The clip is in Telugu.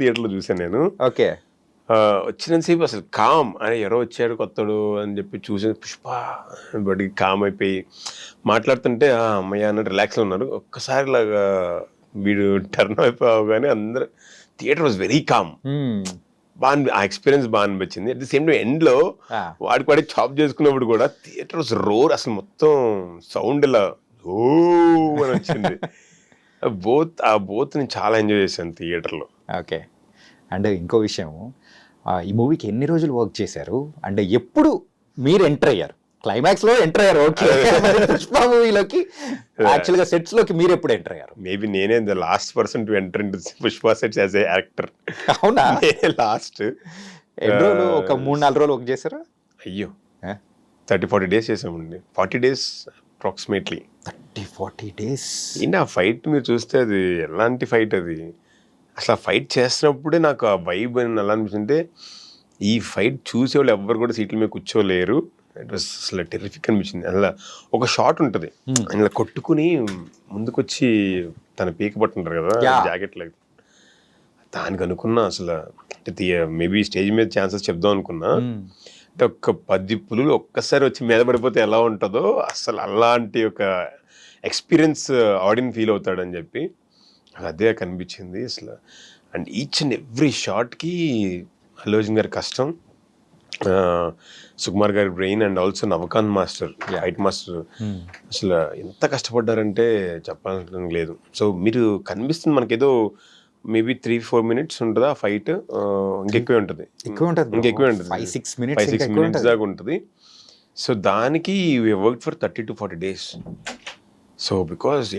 థియేటర్లో చూసాను నేను. ఓకే. వచ్చినంతసేపు అసలు కామ్ అని ఎవరో వచ్చాడు కొత్తడు అని చెప్పి చూసి పుష్ప బడి కామ్ అయిపోయి మాట్లాడుతుంటే అమ్మయ్య అన్నట్టు రిలాక్స్లో ఉన్నారు. ఒక్కసారి ఇలాగా వీడు టర్న్ అయిపోగానే అందరూ థియేటర్ వాజ్ వెరీ కామ్. ఆ ఎక్స్పీరియన్స్ బాగా అనిపించింది. అట్ ది సేమ్ టైం ఎండ్లో వాడి చాప్ చేసుకున్నప్పుడు కూడా థియేటర్ వాజ్ రోర్, అసలు మొత్తం సౌండ్ ఇలా ఓ అని వచ్చింది. బోత్ నేను చాలా ఎంజాయ్ చేశాను థియేటర్లో. ఓకే. అండ్ ఇంకో విషయం, ఈ మూవీకి ఎన్ని రోజులు వర్క్ చేశారు? అంటే ఎప్పుడు మీరు ఎంటర్ అయ్యారు? క్లైమాక్స్లో ఎంటర్ అయ్యారు, ఓకే. పుష్ప మూవీలోకి యాక్చువల్గా సెట్స్లోకి మీరు ఎప్పుడు ఎంటర్ అయ్యారు? మేబీ నేనే the last person to enter in Pushpa sets as a actor. అవునా? లాస్ట్ ఎన్ని రోజులు? ఒక 3-4 రోజులు వర్క్ చేశారా? అయ్యో 30-40 డేస్ చేసామండి. 40 డేస్ అప్రాక్సిమేట్లీ. 30-40 డేస్. ఏంటి ఆ ఫైట్ మీరు చూస్తే అది ఎలాంటి ఫైట్ అది. అసలు ఆ ఫైట్ చేస్తున్నప్పుడే నాకు ఆ వైబ్ అని ఎలా అనిపిస్తుంటే, ఈ ఫైట్ చూసేవాళ్ళు ఎవ్వరు కూడా సీట్ల మీద కూర్చోలేరు. ఇట్ వాస్ అసలు టెరిఫిక్ అనిపించింది. అలా ఒక షాట్ ఉంటుంది, ఇలా కొట్టుకుని ముందుకొచ్చి తన పీక పట్టుంటారు కదా జాకెట్ లాగా, దానికి అనుకున్నా అసలు మేబీ స్టేజ్ మీద ఛాన్సెస్ చెప్దాం అనుకున్నా. అంటే ఒక 10 పులులు ఒక్కసారి వచ్చి మీద పడిపోతే ఎలా ఉంటుందో అసలు అలాంటి ఒక ఎక్స్పీరియన్స్ ఆడియన్స్ ఫీల్ అవుతాడని చెప్పి అదే కనిపించింది అసలు. అండ్ ఈచ్ అండ్ ఎవ్రీ షాట్కి అల్లు అర్జున్ గారి కష్టం, సుకుమార్ గారి brain, and also Navakanth master fight master అసలు ఎంత కష్టపడ్డారంటే చెప్పాలని లేదు. సో మీరు కనిపిస్తుంది మనకేదో మేబీ 3-4 మినిట్స్ ఉంటుందా ఫైట్, ఇంకెక్కువే ఉంటుంది, ఇంకెక్కువే ఉంటుంది, 5-6 మినిట్స్ దాకా ఉంటుంది. సో దానికి work for 30-40 days. So because